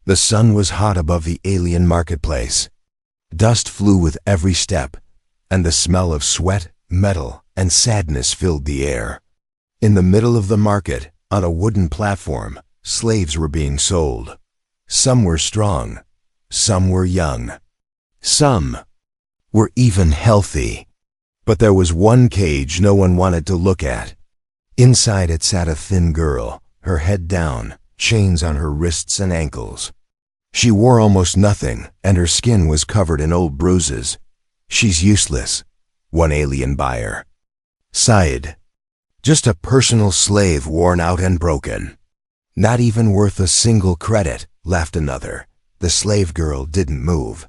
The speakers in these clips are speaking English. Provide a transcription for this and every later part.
The sun was hot above the alien marketplace. Dust flew with every step, and the smell of sweat, metal, and sadness filled the air. In the middle of the market, on a wooden platform, slaves were being sold. Some were strong, some were young, some were even healthy. But there was one cage no one wanted to look at. Inside it sat a thin girl, her head down, chains on her wrists and ankles. She wore almost nothing, and her skin was covered in old bruises. "She's useless," one alien buyer sighed. "Just a personal slave worn out and broken." "Not even worth a single credit," laughed another. The slave girl didn't move.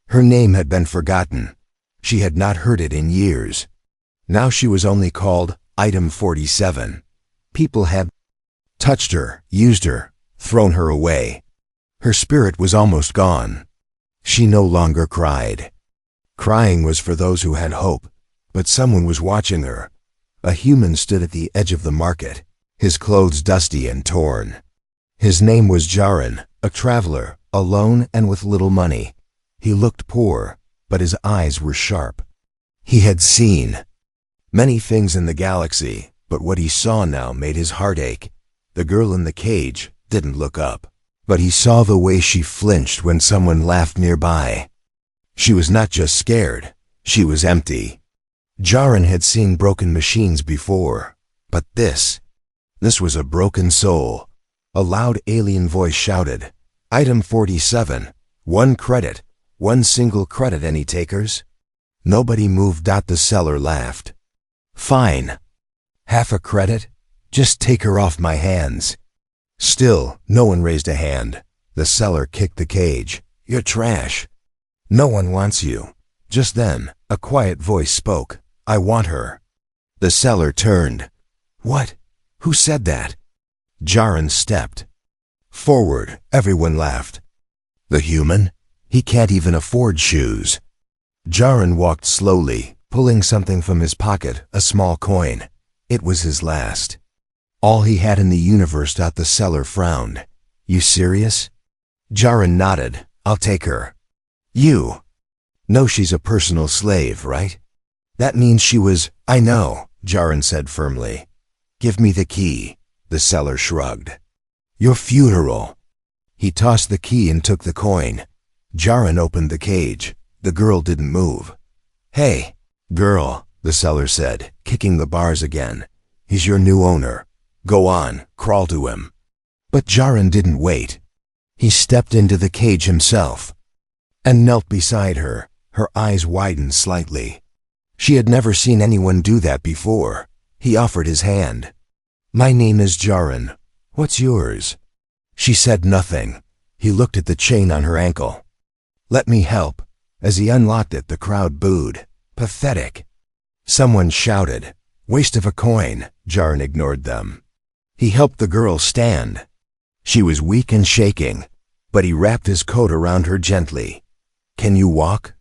Her name had been forgotten. She had not heard it in years. Now she was only called Item 47. People had touched her, used her, thrown her away. Her spirit was almost gone. She no longer cried. Crying was for those who had hope, but someone was watching her. A human stood at the edge of the market, his clothes dusty and torn. His name was Jarin, a traveler, alone and with little money. He looked poor, but his eyes were sharp. He had seen many things in the galaxy, but what he saw now made his heart ache. The girl in the cage didn't look up, but he saw the way she flinched when someone laughed nearby. She was not just scared, she was empty. Jarin had seen broken machines before, but this was a broken soul. A loud alien voice shouted, "Item 47, 1 credit, 1 single credit, any takers?" Nobody moved. The seller laughed. "Fine. Half a credit? Just take her off my hands." Still, no one raised a hand. The seller kicked the cage. "You're trash. No one wants you." Just then, a quiet voice spoke. "I want her." The seller turned. "What? Who said that?" Jarin stepped forward. Everyone laughed. "The human? He can't even afford shoes." Jarin walked slowly, pulling something from his pocket, a small coin. It was his last. All he had in the universe. The seller frowned. "You serious?" Jarin nodded. "I'll take her." "You? No, she's a personal slave, right? That means she was—" "I know," Jarin said firmly. "Give me the key." The seller shrugged. "Your funeral." He tossed the key and took the coin. Jarin opened the cage. The girl didn't move. "Hey, girl," the seller said, kicking the bars again. "He's your new owner. Go on, crawl to him." But Jarin didn't wait. He stepped into the cage himself and knelt beside her. Her eyes widened slightly. She had never seen anyone do that before. He offered his hand. "My name is Jarin. What's yours?" She said nothing. He looked at the chain on her ankle. "Let me help." As he unlocked it, the crowd booed. "Pathetic." Someone shouted, "Waste of a coin." Jarin ignored them. He helped the girl stand. She was weak and shaking, but he wrapped his coat around her gently. "Can you walk?"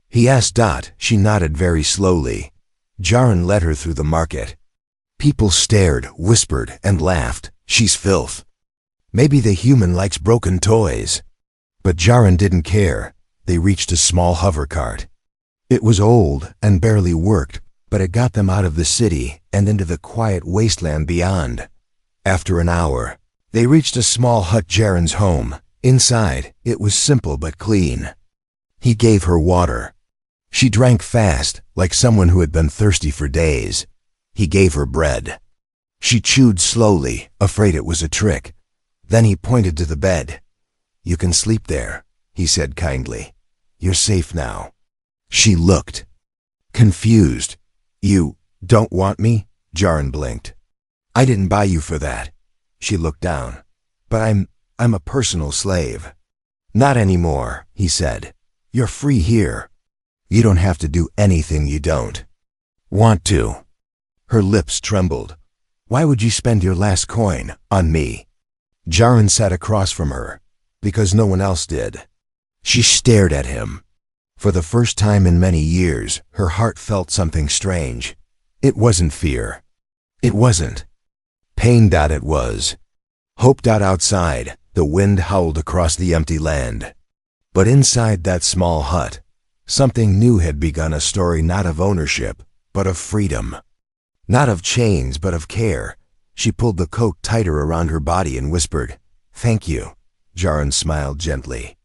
he asked. She nodded very slowly. Jarin led her through the market. People stared, whispered, and laughed. "She's filth. Maybe the human likes broken toys." But Jarin didn't care. They reached a small hover cart. It was old and barely worked, but it got them out of the city and into the quiet wasteland beyond. After an hour, they reached a small hut, Jarin's home. Inside, it was simple but clean. He gave her water. She drank fast, like someone who had been thirsty for days. He gave her bread. She chewed slowly, afraid it was a trick. Then he pointed to the bed. "You can sleep there," he said kindly. "You're safe now." She looked confused. "You don't want me?" Jarin blinked. "I didn't buy you for that." She looked down. "But I'm a personal slave." "Not anymore," he said. "You're free here. You don't have to do anything you don't want to." Her lips trembled. "Why would you spend your last coin on me?" Jarin sat across from her. "Because no one else did." She stared at him. For the first time in many years, her heart felt something strange. It wasn't fear. It wasn't pain. It was hope. Outside, The wind howled across the empty land. But inside that small hut, something new had begun, a story not of ownership, but of freedom. Not of chains, but of care. She pulled the coat tighter around her body and whispered, "Thank you." Jaren smiled gently.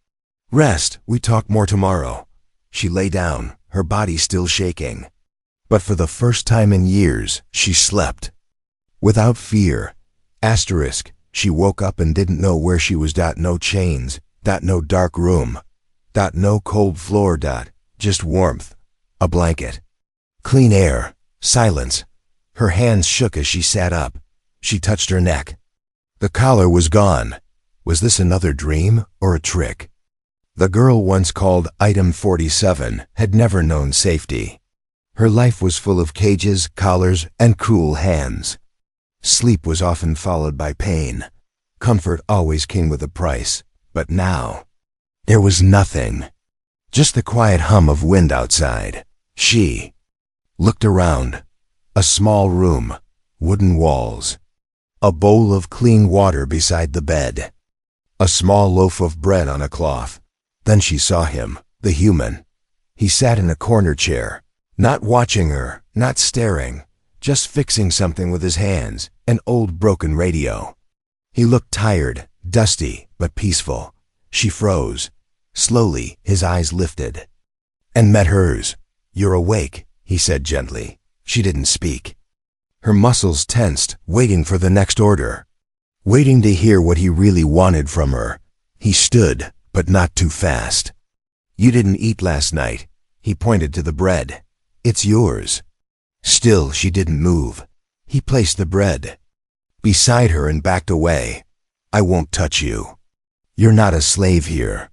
"Rest, we talk more tomorrow." She lay down, her body still shaking. But for the first time in years, she slept. Without fear. Asterisk, she woke up and didn't know where she was. No chains. No dark room. No cold floor. Just warmth. A blanket. Clean air. Silence. Her hands shook as she sat up. She touched her neck. The collar was gone. Was this another dream or a trick? The girl once called Item 47 had never known safety. Her life was full of cages, collars, and cruel hands. Sleep was often followed by pain. Comfort always came with a price. But now, there was nothing. Just the quiet hum of wind outside. She looked around. A small room, wooden walls. A bowl of clean water beside the bed. A small loaf of bread on a cloth. Then she saw him, the human. He sat in a corner chair, not watching her, not staring, just fixing something with his hands, an old broken radio. He looked tired, dusty, but peaceful. She froze. Slowly, his eyes lifted and met hers. "You're awake," he said gently. She didn't speak. Her muscles tensed, waiting for the next order. Waiting to hear what he really wanted from her. He stood, but not too fast. "You didn't eat last night." He pointed to the bread. "It's yours." Still, she didn't move. He placed the bread beside her and backed away. "I won't touch you. You're not a slave here."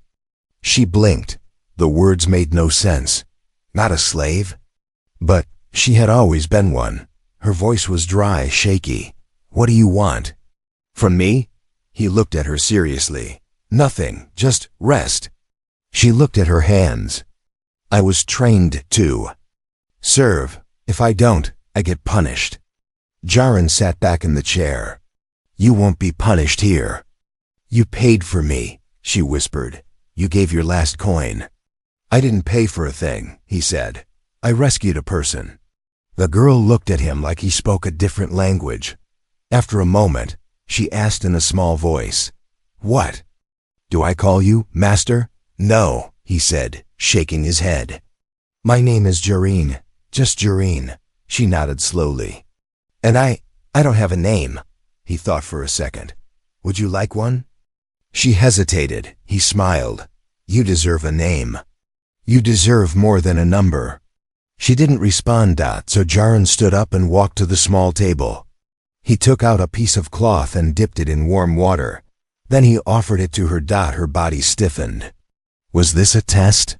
She blinked. The words made no sense. Not a slave? But she had always been one. Her voice was dry, shaky. "What do you want?" "From me?" He looked at her seriously. "Nothing, just rest." She looked at her hands. "I was trained to serve. If I don't, I get punished." Jaren sat back in the chair. "You won't be punished here." "You paid for me," she whispered. "You gave your last coin." "I didn't pay for a thing," he said. "I rescued a person." The girl looked at him like he spoke a different language. After a moment, she asked in a small voice, "What? Do I call you Master?" "No," he said, shaking his head. "My name is Jareen, just Jareen." She nodded slowly. "And I don't have a name." He thought for a second. "Would you like one?" She hesitated. He smiled. "You deserve a name. You deserve more than a number." She didn't respond, so Jaren stood up and walked to the small table. He took out a piece of cloth and dipped it in warm water. Then he offered it to her. Her body stiffened. "Was this a test?"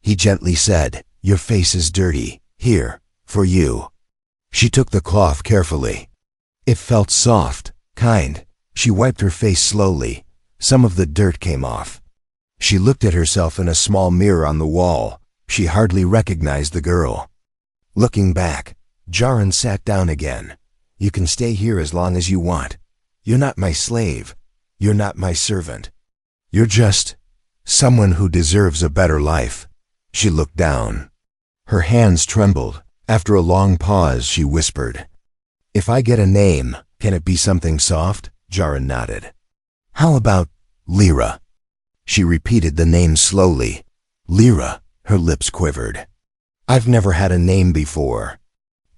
He gently said, "Your face is dirty. Here, for you." She took the cloth carefully. It felt soft, kind. She wiped her face slowly. Some of the dirt came off. She looked at herself in a small mirror on the wall. She hardly recognized the girl. Looking back, Jaren sat down again. "You can stay here as long as you want. You're not my slave. You're not my servant. You're just someone who deserves a better life." She looked down. Her hands trembled. After a long pause, she whispered, "If I get a name, can it be something soft?" Jaren nodded. "How about Lyra?" She repeated the name slowly. "Lyra." Her lips quivered. "I've never had a name before."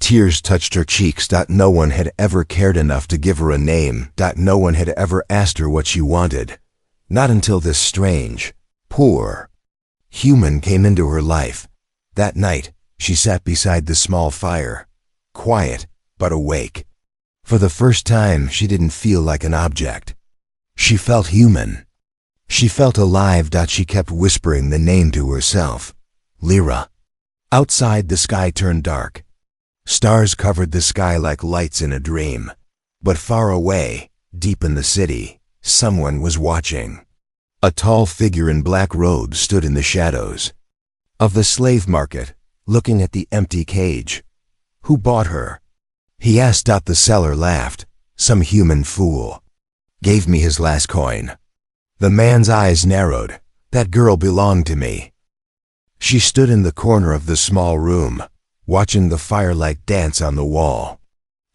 Tears touched her cheeks. No one had ever cared enough to give her a name. No one had ever asked her what she wanted. Not until this strange, poor human came into her life. That night, she sat beside the small fire, quiet but awake. For the first time, she didn't feel like an object. She felt human. She felt alive. She kept whispering the name to herself. Lyra. Outside, the sky turned dark. Stars covered the sky like lights in a dream. But far away, deep in the city, someone was watching. A tall figure in black robes stood in the shadows of the slave market, looking at the empty cage. "Who bought her?" he asked. The seller laughed. "Some human fool. Gave me his last coin." The man's eyes narrowed. That girl belonged to me. She stood in the corner of the small room, watching the firelight dance on the wall.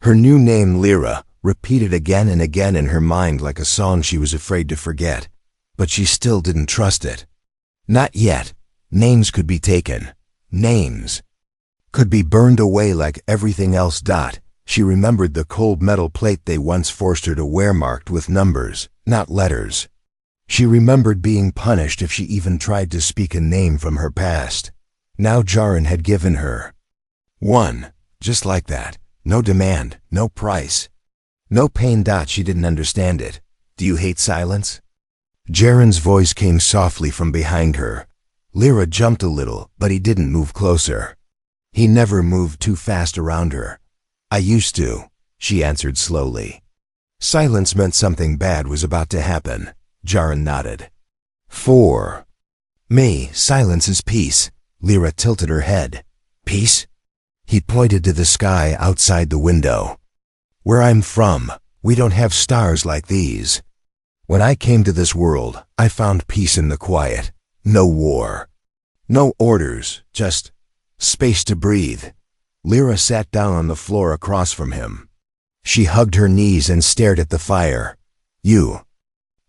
Her new name, Lyra, repeated again and again in her mind like a song she was afraid to forget, but she still didn't trust it. Not yet. Names could be taken. Names could be burned away like everything else. She remembered the cold metal plate they once forced her to wear marked with numbers, not letters. She remembered being punished if she even tried to speak a name from her past. Now Jaren had given her one, just like that. No demand, no price, no pain. She didn't understand it. Do you hate silence? Jaren's voice came softly from behind her. Lyra jumped a little, but he didn't move closer. He never moved too fast around her. I used to, she answered slowly. Silence meant something bad was about to happen. Jaren nodded. For me, silence is peace. Lyra tilted her head. Peace? He pointed to the sky outside the window. Where I'm from, we don't have stars like these. When I came to this world, I found peace in the quiet. No war. No orders, just space to breathe. Lyra sat down on the floor across from him. She hugged her knees and stared at the fire. You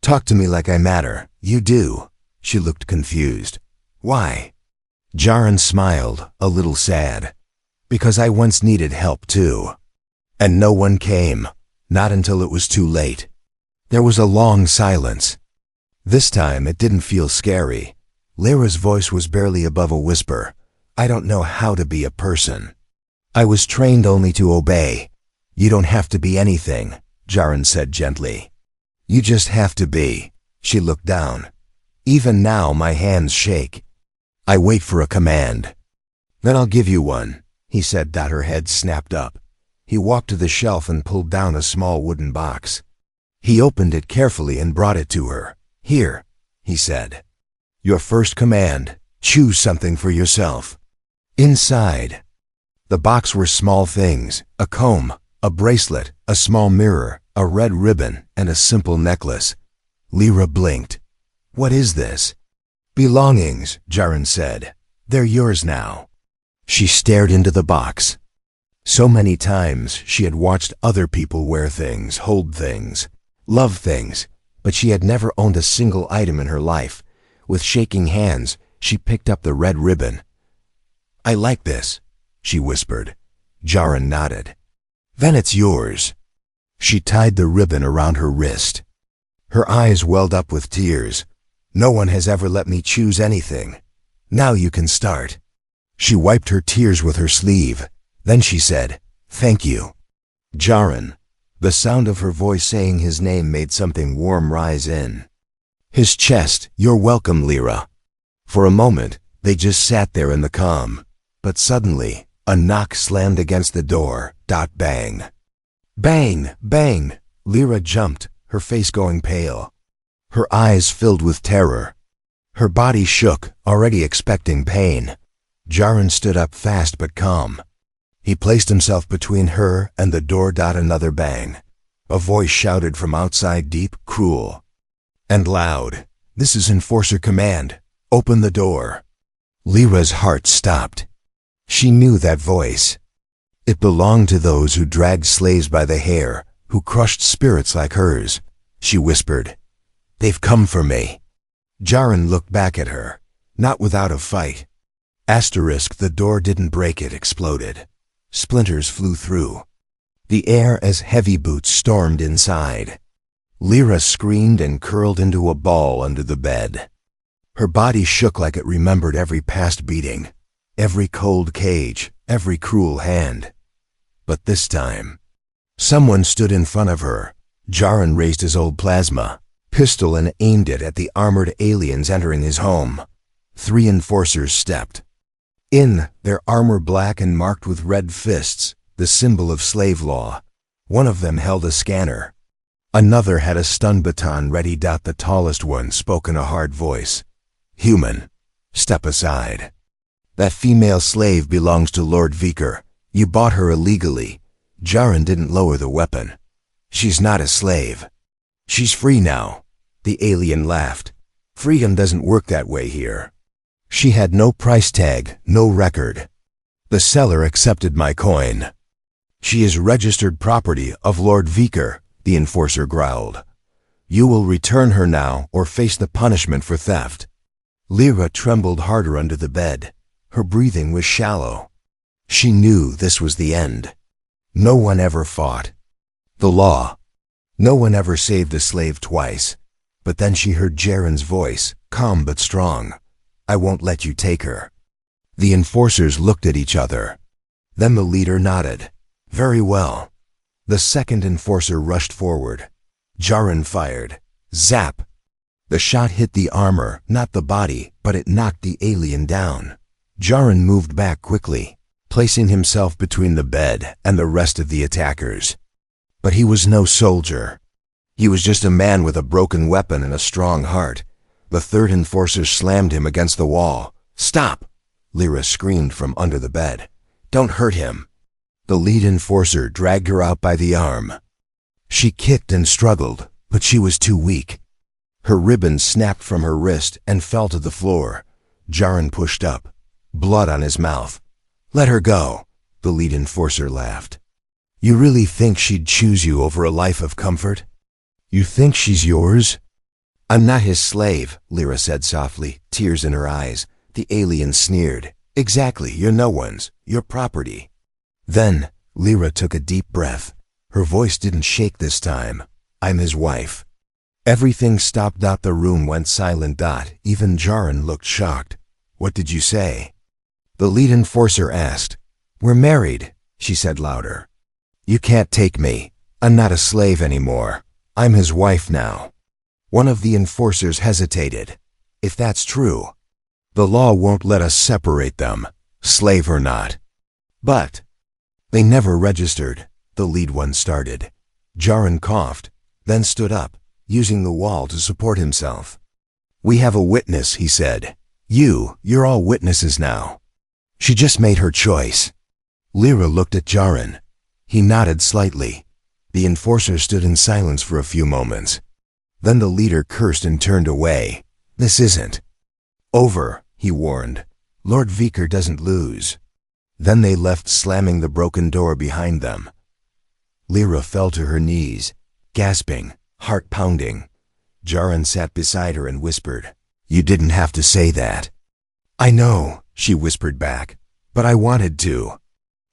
talk to me like I matter. You do. She looked confused. Why? Jaren smiled, a little sad. Because I once needed help too. And no one came. Not until it was too late. There was a long silence. This time it didn't feel scary. Lyra's voice was barely above a whisper. I don't know how to be a person. I was trained only to obey. You don't have to be anything, Jaren said gently. You just have to be. She looked down. Even now my hands shake. I wait for a command. Then I'll give you one, he said. Her head snapped up. He walked to the shelf and pulled down a small wooden box. He opened it carefully and brought it to her. Here, he said. Your first command. Choose something for yourself. Inside the box were small things, a comb, a bracelet, a small mirror, a red ribbon, and a simple necklace. Lyra blinked. What is this? Belongings, Jaren said. They're yours now. She stared into the box. So many times she had watched other people wear things, hold things, love things, but she had never owned a single item in her life. With shaking hands, she picked up the red ribbon. I like this, she whispered. Jaren nodded. Then it's yours. She tied the ribbon around her wrist. Her eyes welled up with tears. No one has ever let me choose anything. Now you can start. She wiped her tears with her sleeve. Then she said, Thank you. Jaren. The sound of her voice saying his name made something warm rise in his chest. You're welcome, Lyra. For a moment, they just sat there in the calm. But suddenly, a knock slammed against the door. Bang. Bang, bang. Lyra jumped, her face going pale. Her eyes filled with terror. Her body shook, already expecting pain. Jaren stood up fast but calm. He placed himself between her and the door. Another bang. A voice shouted from outside, deep, cruel, and loud. This is Enforcer Command. Open the door. Lyra's heart stopped. She knew that voice. It belonged to those who dragged slaves by the hair, who crushed spirits like hers. She whispered, They've come for me. Jaren looked back at her. Not without a fight. The door didn't break, it exploded. Splinters flew through the air as heavy boots stormed inside. Lyra screamed and curled into a ball under the bed. Her body shook like it remembered every past beating, every cold cage, every cruel hand. But this time, someone stood in front of her. Jaren raised his old plasma pistol and aimed it at the armored aliens entering his home. 3 enforcers stepped in, their armor black and marked with red fists, the symbol of slave law. One of them held a scanner. Another had a stun baton ready. The tallest one spoke in a hard voice. Human, step aside. That female slave belongs to Lord Viker. You bought her illegally. Jaren didn't lower the weapon. She's not a slave. She's free now. The alien laughed. Freedom doesn't work that way here. She had no price tag, no record. The seller accepted my coin. She is registered property of Lord Viker, the enforcer growled. You will return her now or face the punishment for theft. Lyra trembled harder under the bed. Her breathing was shallow. She knew this was the end. No one ever fought. The law. No one ever saved a slave twice. But then she heard Jaren's voice, calm but strong. I won't let you take her. The enforcers looked at each other. Then the leader nodded. Very well. The second enforcer rushed forward. Jaren fired. Zap! The shot hit the armor, not the body, but it knocked the alien down. Jaren moved back quickly, placing himself between the bed and the rest of the attackers. But he was no soldier. He was just a man with a broken weapon and a strong heart. The third enforcer slammed him against the wall. Stop! Lyra screamed from under the bed. Don't hurt him. The lead enforcer dragged her out by the arm. She kicked and struggled, but she was too weak. Her ribbon snapped from her wrist and fell to the floor. Jaren pushed up, blood on his mouth. Let her go, the lead enforcer laughed. You really think she'd choose you over a life of comfort? You think she's yours? I'm not his slave, Lyra said softly, tears in her eyes. The alien sneered. Exactly, you're no one's. You're property. Then, Lyra took a deep breath. Her voice didn't shake this time. I'm his wife. Everything stopped. The room went silent. Even Jaren looked shocked. What did you say? The lead enforcer asked. We're married, she said louder. You can't take me. I'm not a slave anymore. I'm his wife now. One of the enforcers hesitated. If that's true, the law won't let us separate them, slave or not. But they never registered, the lead one started. Jaren coughed, then stood up, using the wall to support himself. We have a witness, he said. You're all witnesses now. She just made her choice. Lyra looked at Jaren. He nodded slightly. The enforcer stood in silence for a few moments. Then the leader cursed and turned away. This isn't over, he warned. Lord Viker doesn't lose. Then they left, slamming the broken door behind them. Lyra fell to her knees, gasping, heart pounding. Jaren sat beside her and whispered, You didn't have to say that. I know, she whispered back, but I wanted to.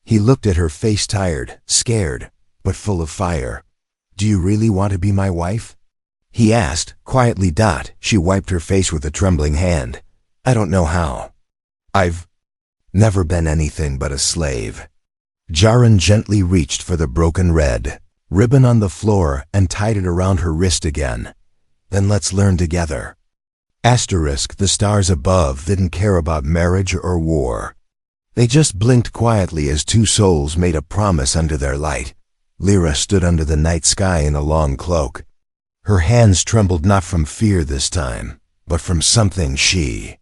He looked at her face, tired, scared, but full of fire. Do you really want to be my wife? He asked, quietly. She wiped her face with a trembling hand. I don't know how. I've never been anything but a slave. Jaren gently reached for the broken red ribbon on the floor and tied it around her wrist again. Then let's learn together. Asterisk, the stars above didn't care about marriage or war. They just blinked quietly as two souls made a promise under their light. Lyra stood under the night sky in a long cloak. Her hands trembled not from fear this time, but from something she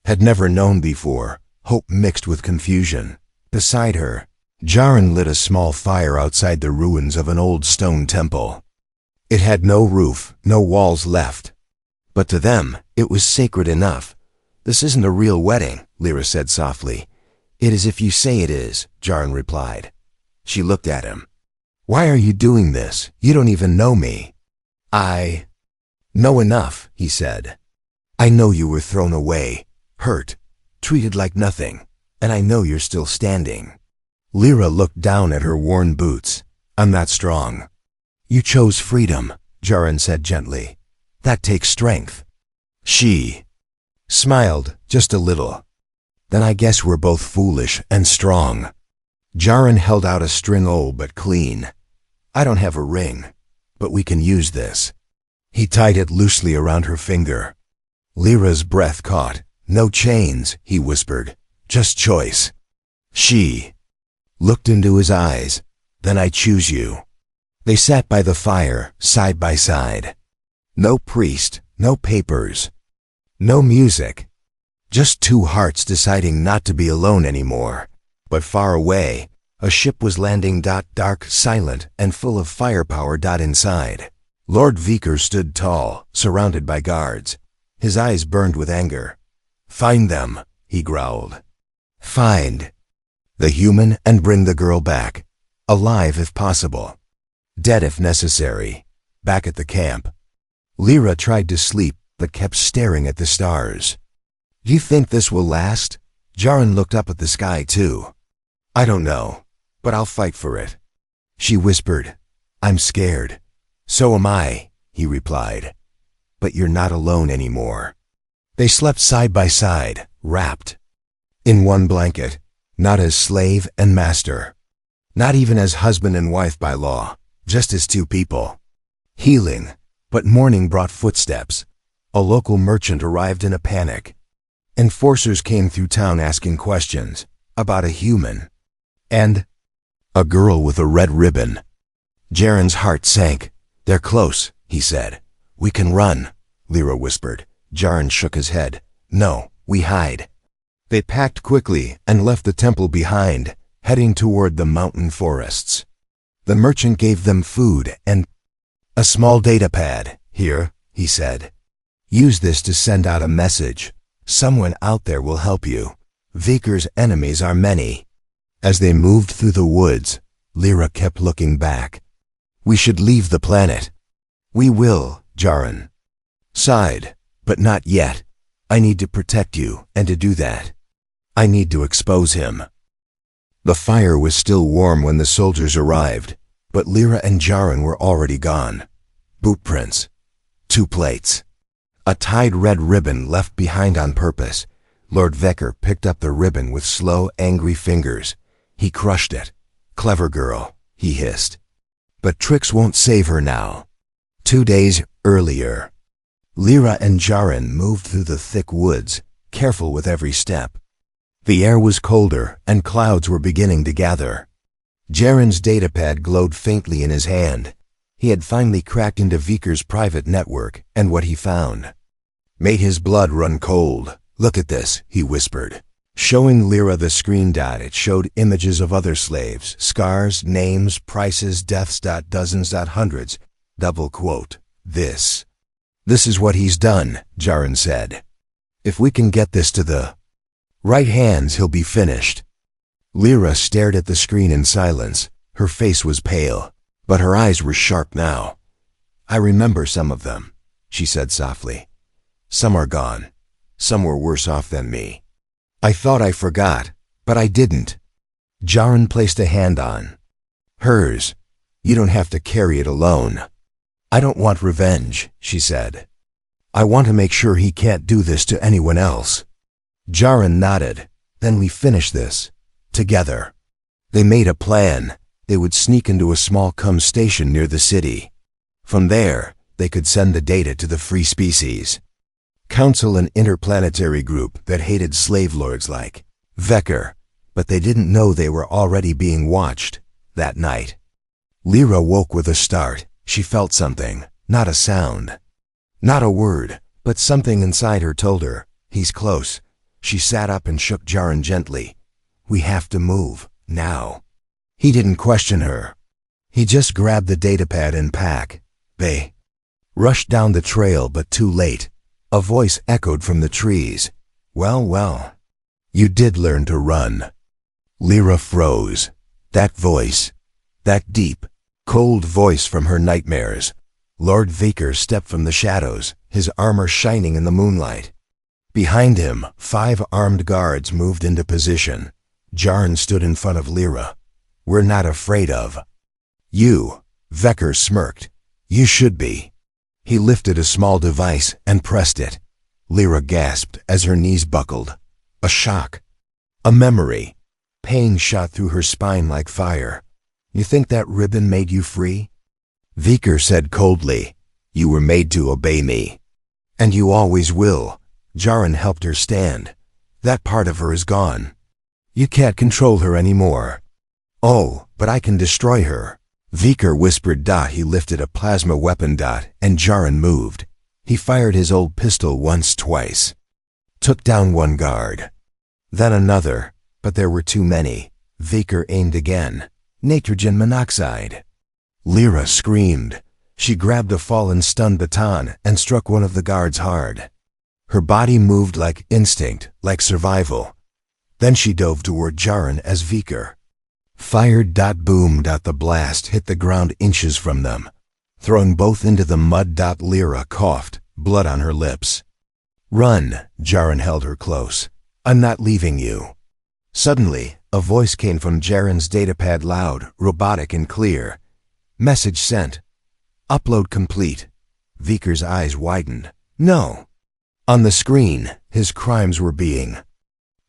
had never known before, hope mixed with confusion. Beside her, Jaren lit a small fire outside the ruins of an old stone temple. It had no roof, no walls left. But to them, it was sacred enough. This isn't a real wedding, Lyra said softly. It is if you say it is, Jaren replied. She looked at him. Why are you doing this? You don't even know me. I know enough, he said. I know you were thrown away, hurt, treated like nothing, and I know you're still standing. Lyra looked down at her worn boots. I'm not strong. You chose freedom, Jaren said gently. That takes strength. She smiled just a little. Then I guess we're both foolish and strong. Jaren held out a string, old but clean. I don't have a ring, but we can use this. He tied it loosely around her finger. Lyra's breath caught. No chains, he whispered. Just choice. She looked into his eyes. Then I choose you. They sat by the fire, side by side. No priest, no papers, no music. Just two hearts deciding not to be alone anymore. But far away, a ship was landing. Dark, silent, and full of firepower. Inside, Lord Viker stood tall, surrounded by guards. His eyes burned with anger. "Find them," he growled. "Find the human and bring the girl back, alive if possible, dead if necessary, back at the camp." Lyra tried to sleep, but kept staring at the stars. "Do you think this will last?" Jaren looked up at the sky too. "I don't know, but I'll fight for it," she whispered. "I'm scared." "So am I," he replied. "But you're not alone anymore." They slept side by side, wrapped in one blanket, not as slave and master, not even as husband and wife by law, just as two people. Healing, but morning brought footsteps. A local merchant arrived in a panic. Enforcers came through town asking questions about a human and a girl with a red ribbon. Jaren's heart sank. "They're close," he said. "We can run," Lyra whispered. Jaren shook his head. "No, we hide." They packed quickly and left the temple behind, heading toward the mountain forests. The merchant gave them food and a small data pad. "Here," he said. "Use this to send out a message. Someone out there will help you. Viker's enemies are many." As they moved through the woods, Lyra kept looking back. "We should leave the planet." "We will," Jaren sighed, "but not yet. I need to protect you, and to do that, I need to expose him." The fire was still warm when the soldiers arrived, but Lyra and Jaren were already gone. Boot prints, 2 plates, a tied red ribbon left behind on purpose. Lord Viker picked up the ribbon with slow, angry fingers. He crushed it. "Clever girl," he hissed. "But tricks won't save her now." 2 days earlier, Lyra and Jaren moved through the thick woods, careful with every step. The air was colder, and clouds were beginning to gather. Jaren's datapad glowed faintly in his hand. He had finally cracked into Viker's private network, and what he found made his blood run cold. "Look at this," he whispered. Showing Lyra the screen dot, it showed images of other slaves, scars, names, prices, deaths, dozens, hundreds. Double quote. This is what he's done," Jaren said. "If we can get this to the right hands, he'll be finished." Lyra stared at the screen in silence. Her face was pale, but her eyes were sharp now. "I remember some of them," she said softly. "Some are gone. Some were worse off than me. I thought I forgot, but I didn't." Jaren placed a hand on hers. "You don't have to carry it alone." "I don't want revenge," she said. "I want to make sure he can't do this to anyone else." Jaren nodded. "Then we finish this together." They made a plan. They would sneak into a small station near the city. From there, they could send the data to the Free Species Council, an interplanetary group that hated slave lords like Viker, but they didn't know they were already being watched. That night, Lyra woke with a start. She felt something, not a sound, not a word, but something inside her told her, "He's close." She sat up and shook Jaren gently. "We have to move, now." He didn't question her. He just grabbed the datapad and pack. They rushed down the trail, but too late. A voice echoed from the trees. Well, well, you did learn to run." Lyra froze. That voice, that deep, cold voice from her nightmares. Lord Viker stepped from the shadows, his armor shining in the moonlight. Behind him, 5 armed guards moved into position. Jaren stood in front of Lyra. "We're not afraid of you," Viker smirked. "You should be." He lifted a small device and pressed it. Lyra gasped as her knees buckled. A shock. A memory. Pain shot through her spine like fire. "You think that ribbon made you free?" Viker said coldly. "You were made to obey me. And you always will." Jaren helped her stand. "That part of her is gone. You can't control her anymore." "Oh, but I can destroy her." Viker whispered. He lifted a plasma weapon. And Jaren moved. He fired his old pistol once, twice. Took down one guard. Then another, but there were too many. Viker aimed again. Nitrogen monoxide. Lyra screamed. She grabbed a fallen stun baton and struck one of the guards hard. Her body moved like instinct, like survival. Then she dove toward Jaren as Viker. Fired. Boom. The blast hit the ground inches from them, throwing both into the mud. Lyra coughed, blood on her lips. Run, Jaren held her close. I'm not leaving you. Suddenly, a voice came from Jaren's datapad, loud, robotic and clear. Message sent. Upload complete. Viker's eyes widened. No. On the screen, his crimes were being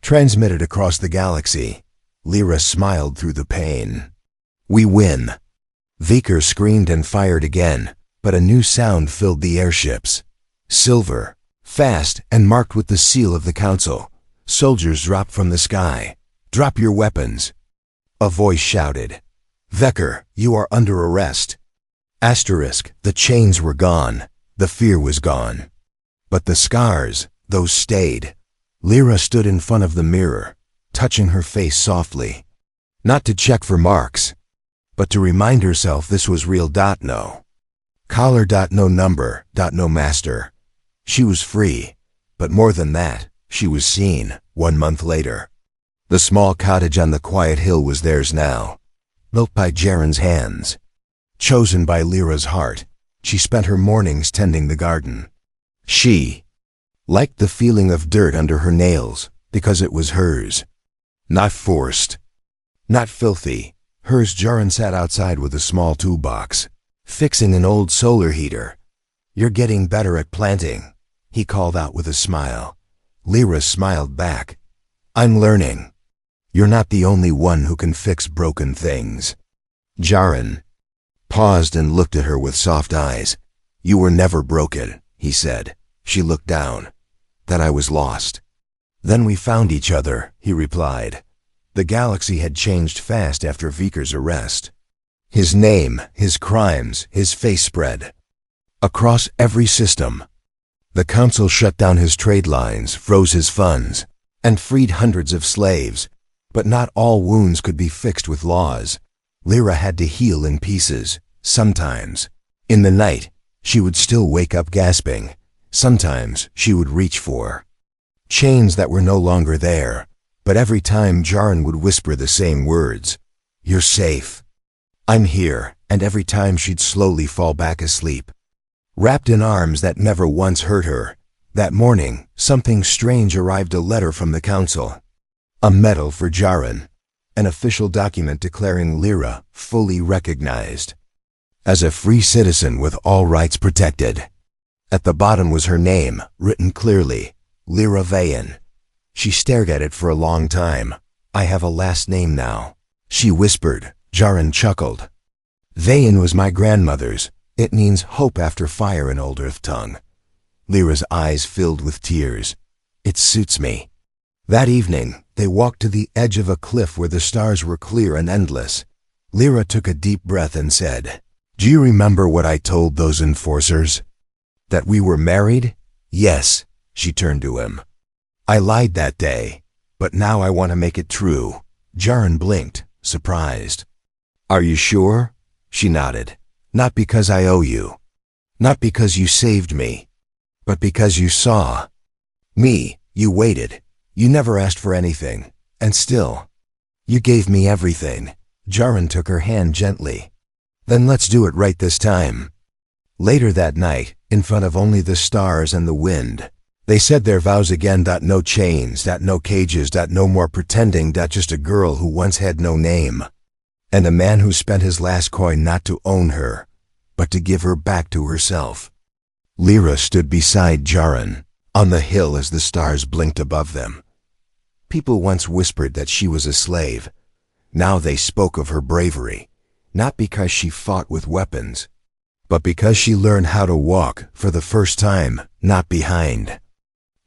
transmitted across the galaxy. Lyra smiled through the pain. We win. Viker screamed and fired again, but a new sound filled the airships. Silver, fast and marked with the seal of the Council. Soldiers dropped from the sky. Drop your weapons. A voice shouted. Veker, you are under arrest. Asterisk, the chains were gone. The fear was gone. But the scars, those stayed. Lyra stood in front of the mirror, touching her face softly. Not to check for marks, but to remind herself this was real. No collar. No number. No master. She was free, but more than that, she was seen. 1 month later, the small cottage on the quiet hill was theirs now. Built by Jaren's hands. Chosen by Lyra's heart, she spent her mornings tending the garden. She liked the feeling of dirt under her nails because it was hers. Not forced. Not filthy. Hers. Jaren sat outside with a small toolbox, fixing an old solar heater. You're getting better at planting, he called out with a smile. Lyra smiled back. I'm learning. You're not the only one who can fix broken things. Jaren paused and looked at her with soft eyes. You were never broken, he said. She looked down. That I was lost. Then we found each other, he replied. The galaxy had changed fast after Viker's arrest. His name, his crimes, his face spread across every system. The Council shut down his trade lines, froze his funds, and freed hundreds of slaves. But not all wounds could be fixed with laws. Lyra had to heal in pieces, sometimes. In the night, she would still wake up gasping. Sometimes she would reach for chains that were no longer there. But every time Jaren would whisper the same words. You're safe. I'm here. And every time she'd slowly fall back asleep, wrapped in arms that never once hurt her. That morning, something strange arrived. A letter from the Council. A medal for Jaren. An official document declaring Lyra fully recognized as a free citizen with all rights protected. At the bottom was her name, written clearly. Lyra Vayan. She stared at it for a long time. I have a last name now, she whispered. Jaren chuckled. Vayan was my grandmother's. It means hope after fire in Old Earth tongue. Lyra's eyes filled with tears. It suits me. That evening, they walked to the edge of a cliff where the stars were clear and endless. Lyra took a deep breath and said, Do you remember what I told those enforcers? That we were married? Yes, she turned to him. I lied that day, but now I want to make it true. Jaren blinked, surprised. Are you sure? She nodded. Not because I owe you. Not because you saved me. But because you saw me. You waited. You never asked for anything. And still, you gave me everything. Jaren took her hand gently. Then let's do it right this time. Later that night, in front of only the stars and the wind, they said their vows again. No chains, no cages, no more pretending. Just a girl who once had no name. And a man who spent his last coin not to own her, but to give her back to herself. Lyra stood beside Jaren, on the hill as the stars blinked above them. People once whispered that she was a slave. Now they spoke of her bravery, not because she fought with weapons, but because she learned how to walk for the first time, not behind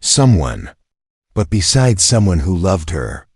someone, but beside someone who loved her,